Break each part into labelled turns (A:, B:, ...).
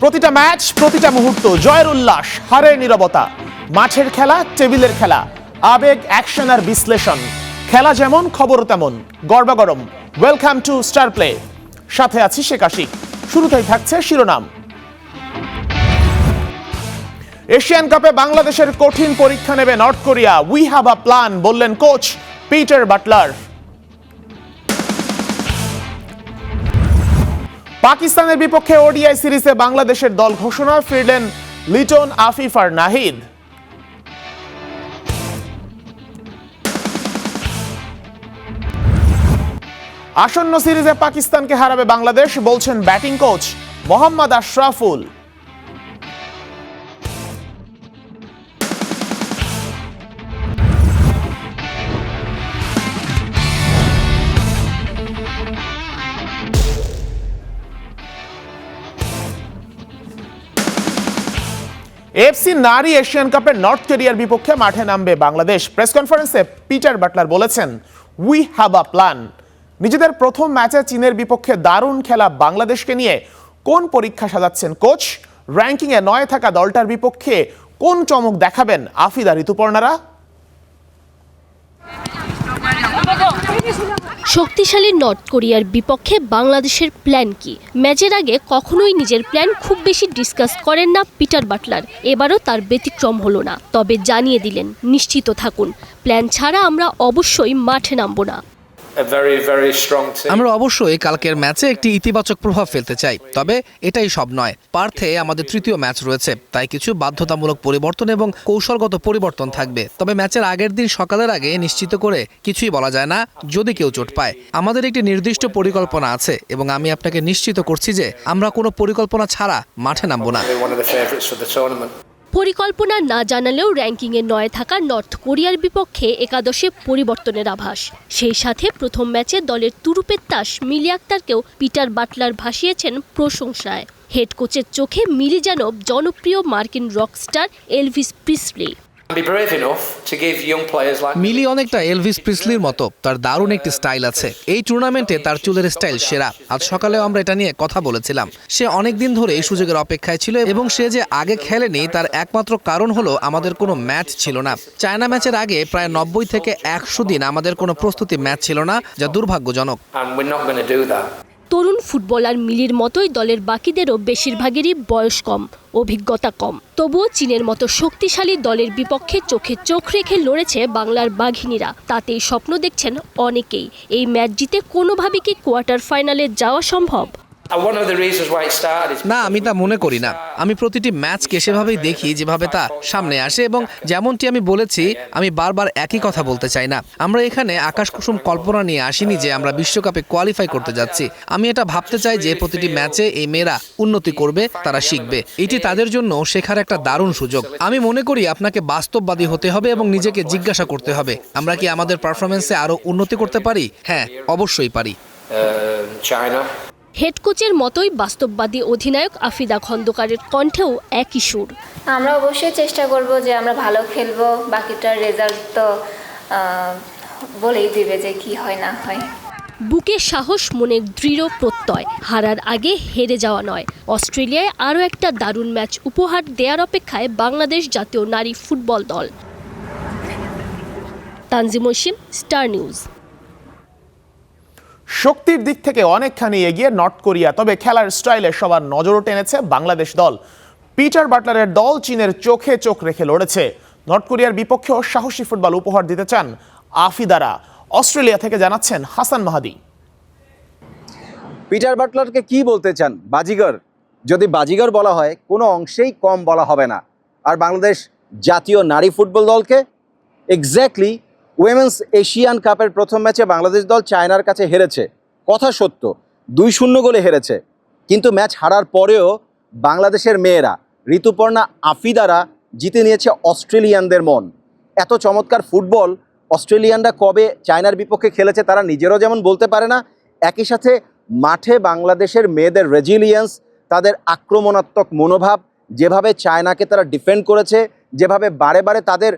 A: প্রতিটা ম্যাচ, প্রতিটা মুহূর্ত, জয়ের উল্লাস, হারের নীরবতা, মাঠের খেলা, টেবিলের খেলা, আবেগ, অ্যাকশন আর বিশ্লেষণ। খেলা যেমন, খবর তেমন, গরমাগরম। Welcome to Star Play. সাথে আছি শেখ আশিক। শুরুতেই থাকছে শিরোনাম। এশিয়ান কাপে বাংলাদেশের কঠিন পরীক্ষা নেবে north Korea. We have a plan বললেন কোচ পিটার বাটলার। পাকিস্তানের বিপক্ষে ওডিআই সিরিজে বাংলাদেশের দল ঘোষণা, ফিরলেন লিটন, আফিফ আর নাহিদ। আসন্ন সিরিজে পাকিস্তানকে হারাবে বাংলাদেশ বলছেন batting coach Mohammad Ashraful. FC নারী এশিয়ান কাপের নর্থ কোরিয়ার বিপক্ষে মাঠে নামবে বাংলাদেশ। প্রেস কনফারেন্সে পিটার বাটলার বলেছেন, উই হ্যাভ আ প্ল্যান। নিজেদের প্রথম ম্যাচে চীনের বিপক্ষে দারুণ খেলা বাংলাদেশকে নিয়ে কোন পরীক্ষা সাজাচ্ছেন কোচ? র্যাঙ্কিংয়ে 9 থাকা দলটার বিপক্ষে কোন চমক দেখাবেন আফিদা, ঋতুপর্ণারা?
B: শক্তিশালী নর্থ কোরিয়ার বিপক্ষে বাংলাদেশের প্ল্যান কি? ম্যাচের আগে কখনোই নিজের প্ল্যান খুব বেশি ডিসকাস করেন না পিটার বাটলার। এবারও তার ব্যতিক্রম হলো না, তবে জানিয়ে দিলেন, নিশ্চিত থাকুন, প্ল্যান ছাড়া আমরা অবশ্যই মাঠে নামবো না।
C: আমরা অবশ্যই কালকের ম্যাচে একটি ইতিবাচক প্রভাব ফেলতে চাই, তবে এটাই সব নয়। পার্থে আমাদের তৃতীয় ম্যাচ রয়েছে, তাই কিছু বাধ্যতামূলক পরিবর্তন এবং কৌশলগত পরিবর্তন থাকবে। তবে ম্যাচের আগের দিন সকালের আগে নিশ্চিত করে কিছুই বলা যায় না, যদি কেউ চোট পায়। আমাদের একটি নির্দিষ্ট পরিকল্পনা আছে এবং আমি আপনাকে নিশ্চিত করছি যে আমরা কোনো পরিকল্পনা ছাড়া মাঠে নামবো না।
B: পরিকল্পনা না জানালেও র্যাঙ্কিংয়ে 9 থাকা নর্থ কোরিয়ার বিপক্ষে একাদশে পরিবর্তনের আভাস। সেই সাথে প্রথম ম্যাচে দলের তুরুপের তাস মিলি আক্তারকেও পিটার বাটলার ভাসিয়েছেন প্রশংসায়। হেড কোচের চোখে মিলি যেন জনপ্রিয় মার্কিন রকস্টার এলভিস প্রিসলি।
C: মিলি অনেকটা এলভিস প্রিসলির মতো, তার দারুণ একটি স্টাইল আছে। এই টুর্নামেন্টে তার চুলের স্টাইল সেরা। আজ সকালেও আমরা এটা নিয়ে কথা বলেছিলাম। সে অনেকদিন ধরে এই সুযোগের অপেক্ষায় ছিল এবং সে যে আগে খেলেনি তার একমাত্র কারণ হলো আমাদের কোনো ম্যাচ ছিল না। চায়না ম্যাচের আগে প্রায় 90 থেকে 100 দিন আমাদের কোনো প্রস্তুতি ম্যাচ ছিল না, যা দুর্ভাগ্যজনক।
B: তরুণ ফুটবলার মিলির মতোই দলের বাকিদেরও বেশিরভাগেরই বয়স কম, অভিজ্ঞতা কম। তবুও চীনের মতো শক্তিশালী দলের বিপক্ষে চোখে চোখ রেখে লড়েছে বাংলার বাঘিনীরা। তাতেই স্বপ্ন দেখছেন অনেকেই, এই ম্যাচ জিতে কোনোভাবে কি কোয়ার্টার ফাইনালে যাওয়া সম্ভব?
C: না, আমি তা মনে করি না। আমি প্রতিটি ম্যাচকে সেভাবেই দেখি যেভাবে তা সামনে আসে, এবং যেমনটি আমি বলেছি, আমি বারবার একই কথা বলতে চাই না। আমরা এখানে আকাশকুসুম কল্পনা নিয়ে আসিনি যে আমরা বিশ্বকাপে কোয়ালিফাই করতে যাচ্ছি। আমি এটা ভাবতে চাই যে প্রতিটি ম্যাচে এই মেয়েরা উন্নতি করবে, তারা শিখবে। এটি তাদের জন্য শেখার একটা দারুণ সুযোগ। আমি মনে করি আপনাকে বাস্তববাদী হতে হবে এবং নিজেকে জিজ্ঞাসা করতে হবে, আমরা কি আমাদের পারফরমেন্সে আরো উন্নতি করতে পারি? হ্যাঁ, অবশ্যই পারি।
B: হেড কোচের মতোই বাস্তববাদী অধিনায়ক আফিদা খন্দকারের কণ্ঠেও একই সুর।
D: আমরা অবশ্যই চেষ্টা করব যে আমরা ভালো খেলবো, বাকিটার রেজাল্ট তো বলেই দিবে যে কি হয় না হয়।
B: বুকে সাহস, মনে দৃঢ় প্রত্যয়, হারার আগে হেরে যাওয়া নয়। অস্ট্রেলিয়ায় আরও একটা দারুণ ম্যাচ উপহার দেওয়ার অপেক্ষায় বাংলাদেশ জাতীয় নারী ফুটবল দল। Tanjim Oishim, Star News.
A: শক্তির দিক থেকে অনেকখানি এগিয়ে নর্থ কোরিয়া, তবে খেলার স্টাইলে সবার নজরও টেনেছে বাংলাদেশ দল। পিটার বাটলারের দল চীনের চোখে চোখ রেখে লড়েছে। নর্থ কোরিয়ার বিপক্ষেও সাহসী ফুটবল উপহার দিতে চান আফিদারা। অস্ট্রেলিয়া থেকে জানাচ্ছেন হাসান মাহাদি।
E: পিটার বাটলারকে কি বলতে চান? বাজিগর। যদি বাজিগর বলা হয়, কোনো অংশেই কম বলা হবে না। আর বাংলাদেশ জাতীয় নারী ফুটবল দলকে এক্স্যাক্টলি উইমেন্স এশিয়ান কাপের প্রথম ম্যাচে বাংলাদেশ দল চায়নার কাছে হেরেছে, কথা সত্য, 2-0 গোলে হেরেছে। কিন্তু ম্যাচ হারার পরেও বাংলাদেশের মেয়েরা, ঋতুপর্ণা, আফিদারা জিতে নিয়েছে অস্ট্রেলিয়ানদের মন। এত চমৎকার ফুটবল অস্ট্রেলিয়ানরা কবে চায়নার বিপক্ষে খেলেছে তারা নিজেরাও যেমন বলতে পারে না, একই সাথে মাঠে বাংলাদেশের মেয়েদের রেজিলিয়েন্স, তাদের আক্রমণাত্মক মনোভাব, যেভাবে চায়নাকে তারা ডিফেন্ড করেছে, যেভাবে বারে বারে তাদের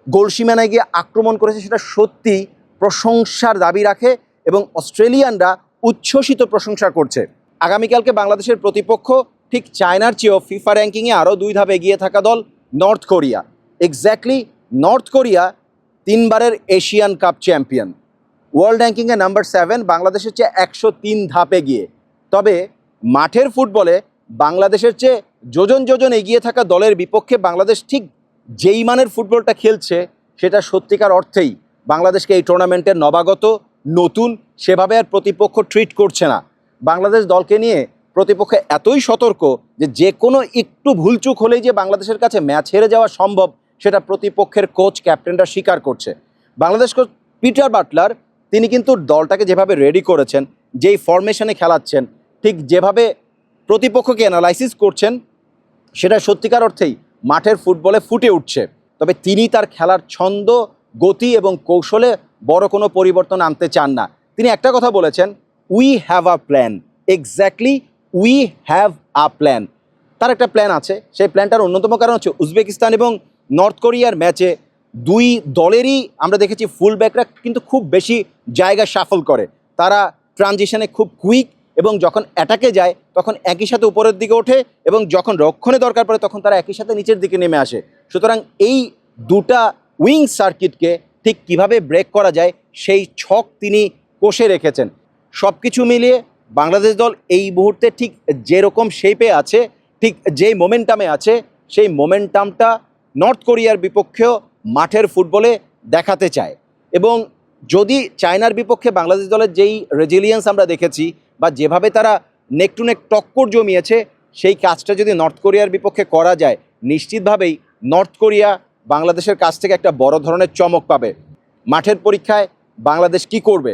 E: গোলসীমানায় গিয়ে আক্রমণ করেছে, সেটা সত্যি প্রশংসার দাবি রাখে এবং অস্ট্রেলিয়ানরা উচ্ছ্বসিত প্রশংসা করছে। আগামীকালকে বাংলাদেশের প্রতিপক্ষ ঠিক চায়নার চেয়েও ফিফা র্যাঙ্কিংয়ে আরও 2 ধাপ এগিয়ে থাকা দল North Korea. Exactly North Korea 3 বারের এশিয়ান কাপ চ্যাম্পিয়ন, ওয়ার্ল্ড র্যাঙ্কিংয়ে নাম্বার 7, বাংলাদেশের চেয়ে 103 ধাপ এগিয়ে। তবে মাঠের ফুটবলে বাংলাদেশের চেয়ে যোজন যোজন এগিয়ে থাকা দলের বিপক্ষে বাংলাদেশ ঠিক যেই মানের ফুটবলটা খেলছে সেটা সত্যিকার অর্থেই বাংলাদেশকে এই টুর্নামেন্টের নবাগত নতুন সেভাবে আর প্রতিপক্ষ ট্রিট করছে না। বাংলাদেশ দলকে নিয়ে প্রতিপক্ষ এতই সতর্ক যে কোনো একটু ভুলচুক হলেই যে বাংলাদেশের কাছে ম্যাচ হেরে যাওয়া সম্ভব সেটা প্রতিপক্ষের কোচ ক্যাপ্টেনরা স্বীকার করছে। বাংলাদেশ কোচ পিটার বাটলার তিনি কিন্তু দলটাকে যেভাবে রেডি করেছেন, যেই ফরমেশনে খেলাচ্ছেন, ঠিক যেভাবে প্রতিপক্ষকে অ্যানালাইসিস করছেন সেটা সত্যিকার অর্থেই মাঠের ফুটবলে ফুটে উঠছে। তবে তিনি তার খেলার ছন্দ, গতি এবং কৌশলে বড় কোনো পরিবর্তন আনতে চান না। তিনি একটা কথা বলেছেন, we have a plan. Exactly we have a plan. তার একটা প্ল্যান আছে। সেই প্ল্যানটার অন্যতম কারণ হচ্ছে উজবেকিস্তান এবং নর্থ কোরিয়ার ম্যাচে দুই দলেরই আমরা দেখেছি ফুলব্যাকরা কিন্তু খুব বেশি জায়গা শাফল করে। তারা ট্রানজিশনে খুব কুইক এবং যখন অ্যাটাকে যায় তখন একই সাথে উপরের দিকে ওঠে এবং যখন রক্ষণে দরকার পড়ে তখন তারা একই সাথে নিচের দিকে নেমে আসে। সুতরাং এই দুটা উইং সার্কিটকে ঠিক কিভাবে ব্রেক করা যায় সেই ছক তিনি কষে রেখেছেন। সব কিছু মিলিয়ে বাংলাদেশ দল এই মুহূর্তে ঠিক যেরকম শেপে আছে, ঠিক যেই মোমেন্টামে আছে, সেই মোমেন্টামটা নর্থ কোরিয়ার বিপক্ষেও মাঠের ফুটবলে দেখাতে চায়। এবং যদি চায়নার বিপক্ষে বাংলাদেশ দলের যেই রেজিলিয়েন্স আমরা দেখেছি বা যেভাবে তারা নেক টু নেক টক্কর জমিয়েছে, সেই কাজটা যদি নর্থ কোরিয়ার বিপক্ষে করা যায় নিশ্চিতভাবেই নর্থ কোরিয়া বাংলাদেশের কাছ থেকে একটা বড় ধরনের চমক পাবে। মাঠের পরীক্ষায় বাংলাদেশ কি করবে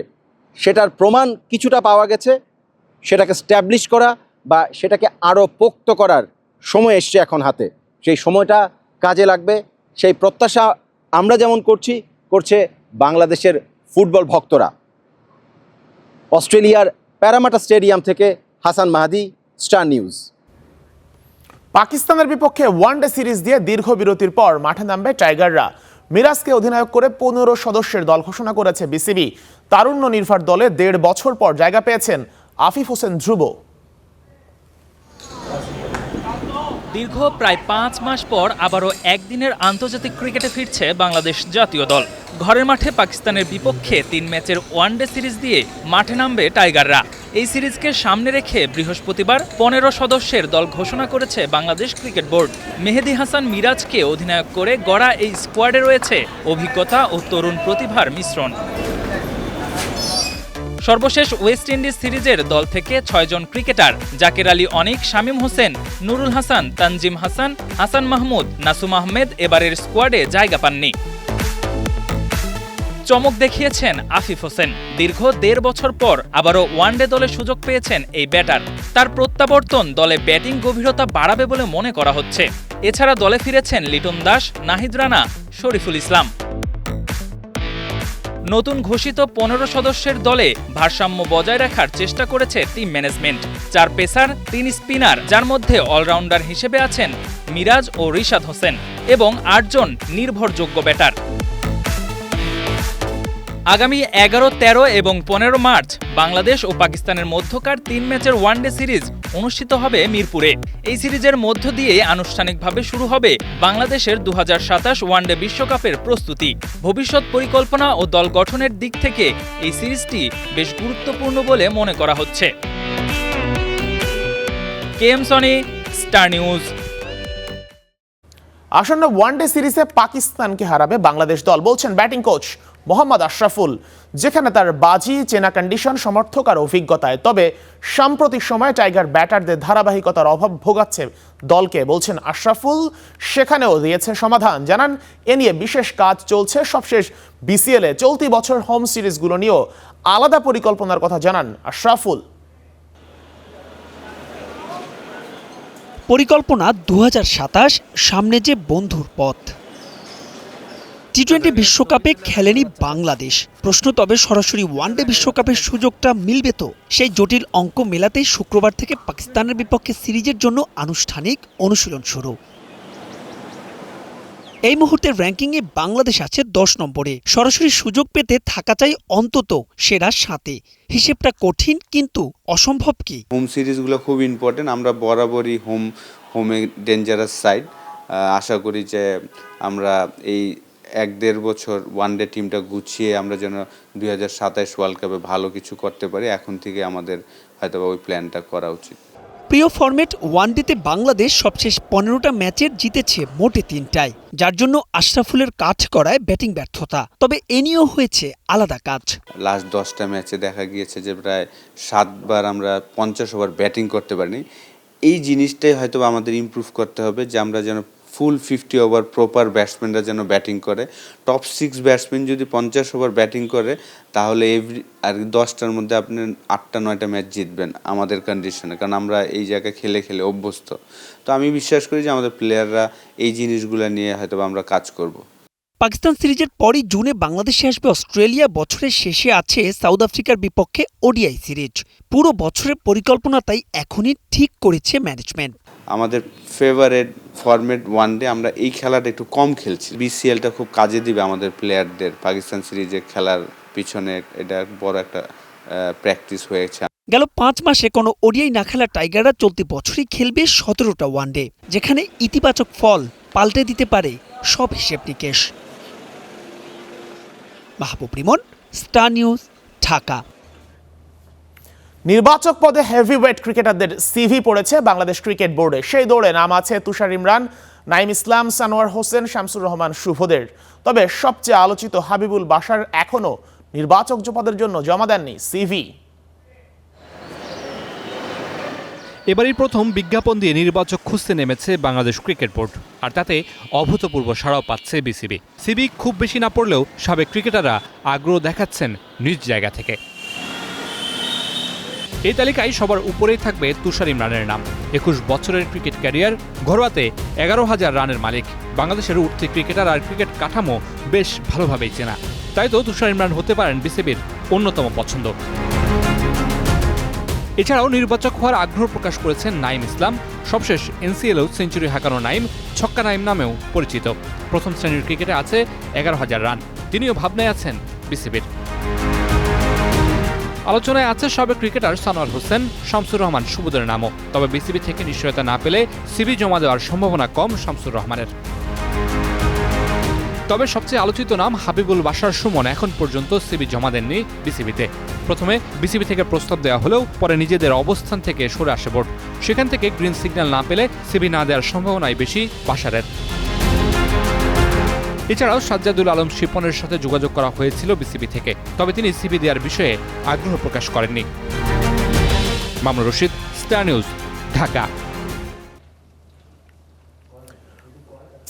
E: সেটার প্রমাণ কিছুটা পাওয়া গেছে। সেটাকে স্ট্যাবলিশ করা বা সেটাকে আরও পোক্ত করার সময় এসছে এখন হাতে। সেই সময়টা কাজে লাগবে, সেই প্রত্যাশা আমরা যেমন করছে বাংলাদেশের ফুটবল ভক্তরা। অস্ট্রেলিয়ার প্যারামাটা স্টেডিয়াম থেকে হাসান মাহাদি, স্টার নিউজ।
A: পাকিস্তানের বিপক্ষে ওয়ানডে সিরিজ দিয়ে দীর্ঘ বিরতির পর মাঠে নামবে টাইগাররা। মিরাজকে অধিনায়ক করে 15 সদস্যের দল ঘোষণা করেছে বিসিবি। তারুণ্য নির্ভর দলে 1.5 বছর পর জায়গা পেয়েছেন আফিফ হোসেন ধ্রুব।
F: দীর্ঘ প্রায় 5 মাস পর আবারও একদিনের আন্তর্জাতিক ক্রিকেটে ফিরছে বাংলাদেশ জাতীয় দল। ঘরের মাঠে পাকিস্তানের বিপক্ষে 3 ম্যাচের ওয়ানডে সিরিজ দিয়ে মাঠে নামবে টাইগাররা। এই সিরিজকে সামনে রেখে বৃহস্পতিবার 15 সদস্যের দল ঘোষণা করেছে বাংলাদেশ ক্রিকেট বোর্ড। মেহেদী হাসান মিরাজকে অধিনায়ক করে গড়া এই স্কোয়াডে রয়েছে অভিজ্ঞতা ও তরুণ প্রতিভার মিশ্রণ। সর্বশেষ ওয়েস্ট ইন্ডিজ সিরিজের দল থেকে 6 জন ক্রিকেটার জাকের আলী অনিক, শামীম হোসেন, নুরুল হাসান, তানজিম হাসান, হাসান মাহমুদ, নাসুম আহমেদ এবারের স্কোয়াডে জায়গা পাননি। চমক দেখিয়েছেন আফিফ হোসেন। দীর্ঘ 1.5 বছর পর আবারও ওয়ানডে দলে সুযোগ পেয়েছেন এই ব্যাটার। তার প্রত্যাবর্তন দলে ব্যাটিং গভীরতা বাড়াবে বলে মনে করা হচ্ছে। এছাড়া দলে ফিরেছেন লিটন দাস, নাহিদ রানা, শরীফুল ইসলাম। নতুন ঘোষিত 15 সদস্যের দলে ভারসাম্য বজায় রাখার চেষ্টা করেছে টিম ম্যানেজমেন্ট। 4 পেসার, 3 স্পিনার, যার মধ্যে অলরাউন্ডার হিসেবে আছেন মিরাজ ও রিশাদ হোসেন এবং 8 জন নির্ভরযোগ্য ব্যাটার। আগামী 11, 13 এবং 15 মার্চ বাংলাদেশ ও পাকিস্তানের মধ্যকার 3 ম্যাচের ওয়ানডে সিরিজ অনুষ্ঠিত হবে মিরপুরে। এই সিরিজের মধ্য দিয়ে আনুষ্ঠানিকভাবে শুরু হবে বাংলাদেশের 2027 ওয়ানডে বিশ্বকাপের প্রস্তুতি। ভবিষ্যৎ পরিকল্পনা ও দল গঠনের দিক থেকে এই সিরিজটি বেশ গুরুত্বপূর্ণ বলে মনে করা হচ্ছে। KM Sony, star news.
A: আসন্ন ওয়ানডে সিরিজে পাকিস্তানকে হারাবে বাংলাদেশ দল বলছেন ব্যাটিং কোচ মোহাম্মদ আশরাফুল, যেখানে তার বাজি, চেনা কন্ডিশন, সমর্থক আর অভিজ্ঞতায়। তবে সাম্প্রতিক সময়ে টাইগার ব্যাটারদের ধারাবাহিকতার অভাব ভোগাচ্ছে দলকে বলছেন আশরাফুল। সেখানেও দিয়েছে সমাধান, জানান এ নিয়ে বিশেষ কাজ চলছে। সবশেষ বিসিএলে চলতি বছর হোম সিরিজগুলো নিয়েও আলাদা পরিকল্পনার কথা জানান আশরাফুল।
G: পরিকল্পনা 2027, সামনে যে বন্ধুর পথ। টি-20 বিশ্বকাপে খেলেনি বাংলাদেশ। প্রশ্ন তবে সরাসরি ওয়ানডে বিশ্বকাপের সুযোগটা মিলবে তো? সেই জটিল অঙ্ক মেলাতেই শুক্রবার থেকে পাকিস্তানের বিপক্ষে সিরিজের জন্য আনুষ্ঠানিক অনুশীলন শুরু। এই মুহূর্তে র্যাঙ্কিংয়ে বাংলাদেশ আছে 10 নম্বরে। সরাসরি সুযোগ পেতে থাকা চাই অন্তত সেরা 7-এ। হিসেবটা কঠিন কিন্তু অসম্ভব কি?
H: হোম সিরিজগুলো খুব ইম্পর্টেন্ট। আমরা বরাবরই হোমে ডেঞ্জারাস সাইড। আশা করি যে আমরা এই 1-1.5 বছর ওয়ানডে টিমটা গুছিয়ে আমরা যেন 2027 ওয়ার্ল্ড কাপে ভালো কিছু করতে পারি। এখন থেকে আমাদের হয়তো ওই প্ল্যানটা করা উচিত।
G: প্রিয় ফরম্যাট ওয়ানডেতে বাংলাদেশ সবশেষ 15টা ম্যাচের জিতেছে মোটে 3টায়, যার জন্য আশরাফুলের কাঠ করায় ব্যাটিং ব্যর্থতা। তবে এ নিয়েও হয়েছে আলাদা কাজ।
H: লাস্ট 10টা ম্যাচে দেখা গিয়েছে যে প্রায় 7বার আমরা 50 ওভার ব্যাটিং করতে পারিনি। এই জিনিসটাই হয়তো আমাদের ইমপ্রুভ করতে হবে, যে আমরা যেন ফুল 50 ওভার প্রপার ব্যাটসম্যানরা যেন ব্যাটিং করে। টপ 6 ব্যাটসম্যান যদি 50 ওভার ব্যাটিং করে তাহলে আর 10টার মধ্যে আপনি 8টা-9টা ম্যাচ জিতবেন আমাদের কন্ডিশনে, কারণ আমরা এই জায়গায় খেলে অভ্যস্ত। তো আমি বিশ্বাস করি যে আমাদের প্লেয়াররা এই জিনিসগুলো নিয়ে হয়তো আমরা কাজ করব।
G: পাকিস্তান সিরিজের পরই জুনে বাংলাদেশে আসবে অস্ট্রেলিয়া। বছরের শেষে আছে সাউথ আফ্রিকার বিপক্ষে ওডিআই সিরিজ। পুরো বছরের পরিকল্পনা তাই এখনই ঠিক করেছে ম্যানেজমেন্ট।
H: আমাদের ফেভারিট ফরম্যাট ওয়ানডে, আমরা এই খেলাটা একটু কম খেলছি। বিসিএলটা খুব কাজে দিবে আমাদের প্লেয়ারদের। পাকিস্তান সিরিজে খেলার পিছনে এটা বড় একটা প্র্যাকটিস হয়েছে।
G: গেল 5 মাসে কোনো ওডিআই না খেলা টাইগাররা চলতি বছরই খেলবে 17টা ওয়ানডে, যেখানে ইতিবাচক ফল পাল্টে দিতে পারে সব হিসেব নিকেশ। মাহবুব রিমন, স্টার নিউজ, ঢাকা।
A: নির্বাচক পদে হেভিওয়েট ক্রিকেটারদের সিভি পড়েছে বাংলাদেশ ক্রিকেট বোর্ডে। সেই দৌড়ে নাম আছে তুষার ইমরান, নাইম ইসলাম, সানোয়ার হোসেন, শামসুর রহমান শুভদের। তবে সবচেয়ে আলোচিত হাবিবুল বাশার এখনও নির্বাচক পদের জন্য জমা দেননি সিভি।
I: এবারই প্রথম বিজ্ঞাপন দিয়ে নির্বাচক খুঁজতে নেমেছে বাংলাদেশ ক্রিকেট বোর্ড, আর তাতে অভূতপূর্ব সাড়াও পাচ্ছে বিসিবি। সিভি খুব বেশি না পড়লেও সাবেক ক্রিকেটাররা আগ্রহ দেখাচ্ছেন নিজ জায়গা থেকে। এই তালিকায় সবার উপরেই থাকবে তুষার ইমরানের নাম। 21 বছরের ক্রিকেট ক্যারিয়ার, ঘরোয়াতে 11,000 রানের মালিক। বাংলাদেশের উঠতি ক্রিকেটার আর ক্রিকেট কাঠামো বেশ ভালোভাবেই চেনা, তাই তো তুষার ইমরান হতে পারেন বিসিবির অন্যতম পছন্দ। এছাড়াও নির্বাচক হওয়ার আগ্রহ প্রকাশ করেছেন নাইম ইসলাম। সবশেষ এনসিএলেও সেঞ্চুরি হাঁকানো নাইম ছক্কা নাইম নামেও পরিচিত। প্রথম শ্রেণীর ক্রিকেটে আছে 11,000 রান। তিনিও ভাবনায় আছেন বিসিবির। আলোচনায় আছে সাবেক ক্রিকেটার সানোয়ার হোসেন, শামসুর রহমান শুভদের নামও। তবে বিসিবি থেকে নিশ্চয়তা না পেলে সিভি জমা দেওয়ার সম্ভাবনা কম শামসুর রহমানের। তবে সবচেয়ে আলোচিত নাম হাবিবুল বাশার সুমন এখন পর্যন্ত সিভি জমা দেননি বিসিবিতে। প্রথমে বিসিবি থেকে প্রস্তাব দেওয়া হলেও পরে নিজেদের অবস্থান থেকে সরে আসে বোর্ড। সেখান থেকে গ্রিন সিগন্যাল না পেলে সিভি না দেওয়ার সম্ভাবনাই বেশি বাশারের। এছাড়াও সাজ্জাদুল আলম শিপনের সাথে যোগাযোগ করা হয়েছিল বিসিবি থেকে, তবে তিনি সিভি দেওয়ার বিষয়ে আগ্রহ প্রকাশ করেননি। Mamunur Rashid, Star News, Dhaka.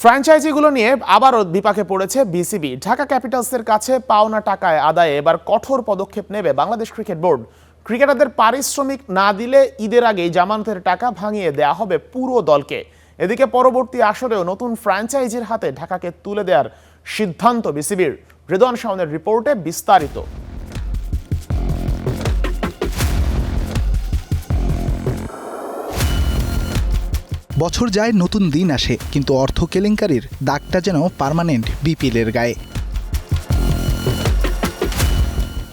A: ফ্র্যাঞ্চাইজিগুলো নিয়ে আবারও বিপাকে পড়েছে বিসিবি। ঢাকা ক্যাপিটালসের কাছে পাওনা টাকায় আদায়ে এবার কঠোর পদক্ষেপ নেবে বাংলাদেশ ক্রিকেট বোর্ড। ক্রিকেটারদের পারিশ্রমিক না দিলে ঈদের আগেই জামানতের টাকা ভাঙিয়ে দেয়া হবে পুরো দলকে। এদিকে পরবর্তী আসরেও নতুন ফ্র্যাঞ্চাইজির হাতে ঢাকাকে তুলে দেওয়ার সিদ্ধান্ত বিসিবির। রেদওয়ান শাওনের রিপোর্টে বিস্তারিত।
J: বছর যায়, নতুন দিন আসে, কিন্তু অর্থ কেলেঙ্কারির দাগটা যেন পার্মানেন্ট বিপিএলের গায়ে।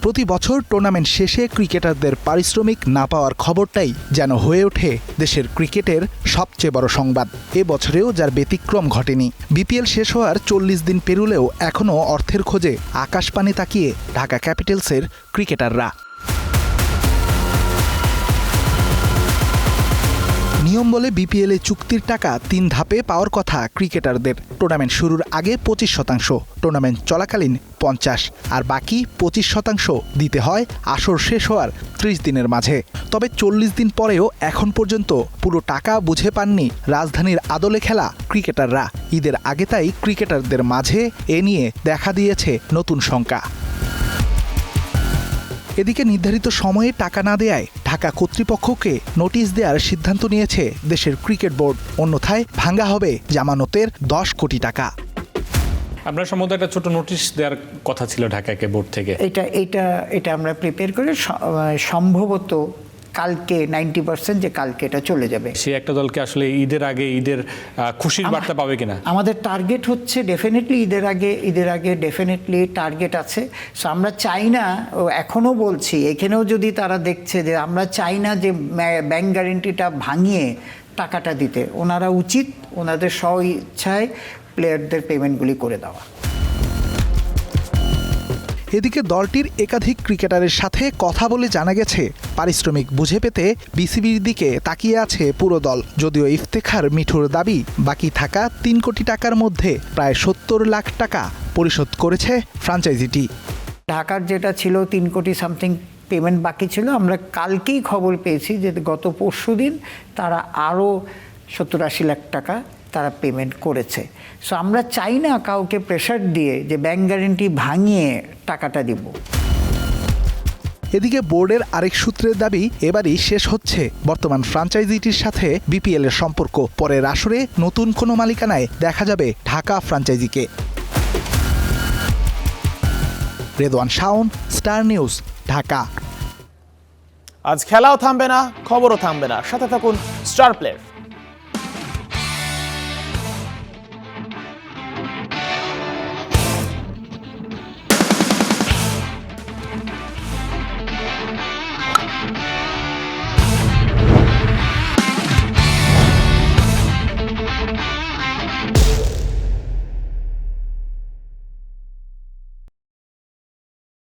J: প্রতি বছর টুর্নামেন্ট শেষে ক্রিকেটারদের পারিশ্রমিক না পাওয়ার খবরটাই যেন হয়ে ওঠে দেশের ক্রিকেটের সবচেয়ে বড় সংবাদ। এ বছরেও যার ব্যতিক্রম ঘটেনি। বিপিএল শেষ হওয়ার 40 দিন পেরুলেও এখনও অর্থের খোঁজে আকাশপানে তাকিয়ে ঢাকা ক্যাপিটালসের ক্রিকেটাররা। নিয়ম বলে বিপিএলে চুক্তির টাকা 3 ধাপে পাওয়ার কথা ক্রিকেটারদের। টুর্নামেন্ট শুরুর আগে 25%, টুর্নামেন্ট চলাকালীন 50, আর বাকি 25% দিতে হয় আসর শেষ হওয়ার 30 দিনের মাঝে। তবে 40 দিন পরেও এখন পর্যন্ত পুরো টাকা বুঝে পাননি রাজধানীর আদলে খেলা ক্রিকেটাররা। ঈদের আগে তাই ক্রিকেটারদের মাঝে এ নিয়ে দেখা দিয়েছে নতুন শঙ্কা। এদিকে নির্ধারিত সময়ে টাকা না দেয়ায় ঢাকা কর্তৃপক্ষকে নোটিশ দেওয়ার সিদ্ধান্ত নিয়েছে দেশের ক্রিকেট বোর্ড। অন্যথায় ভাঙা হবে জামানতের 10 কোটি টাকা।
K: আমরা সম্ভবত একটা ছোট নোটিশ দেওয়ার কথা ছিল ঢাকাকে বোর্ড থেকে।
L: এটা আমরা প্রিপেয়ার করে সম্ভবত কালকে 90% যে কালকে এটা চলে যাবে।
K: সে একটা দলকে আসলে ঈদের আগে ঈদের খুশির বার্তা পাবে কিনা?
L: আমাদের টার্গেট হচ্ছে ডেফিনেটলি ঈদের আগে ডেফিনেটলি টার্গেট আছে। সো আমরা চাই না, এখনও বলছি, এখানেও যদি তারা দেখছে যে আমরা চাই না যে ব্যাংক গ্যারেন্টিটা ভাঙিয়ে টাকাটা দিতে, ওনারা উচিত ওনাদের স্ব ইচ্ছায় প্লেয়ারদের পেমেন্টগুলি করে দেওয়া।
J: এদিকে দলটির একাধিক ক্রিকেটারের সাথে কথা বলে জানা গেছে পারিশ্রমিক বুঝে পেতে বিসিবির দিকে তাকিয়ে আছে পুরো দল। যদিও ইফতেখার মিঠুর দাবি বাকি থাকা 3 কোটি টাকার মধ্যে প্রায় 70 লাখ টাকা পরিশোধ করেছে ফ্র্যাঞ্চাইজিটি।
L: ঢাকার যেটা ছিল 3 কোটি সামথিং পেমেন্ট বাকি ছিল, আমরা কালকেই খবর পেয়েছি যে গত পরশুদিন তারা আরও 70-80 লাখ টাকা তারা পেমেন্ট করেছে। সো আমরা চাই না কাউকে প্রেশার দিয়ে যে ব্যাংক গ্যারেন্টি ভাঙিয়ে টাকাটা দিব।
J: এদিকে বোর্ডের আরেক সূত্রের দাবি এবারই শেষ হচ্ছে বর্তমান ফ্র্যাঞ্চাইজিটির সাথে বিপিএল এর সম্পর্ক। পরের আসরে নতুন কোনো মালিকানায় দেখা যাবে ঢাকা ফ্র্যাঞ্চাইজিকে। Redwan Shawon, Star News, Dhaka.
A: আজ খেলাও থামবে না, খবরও থামবে না, সাথে থাকুন স্টার প্লেয়ার।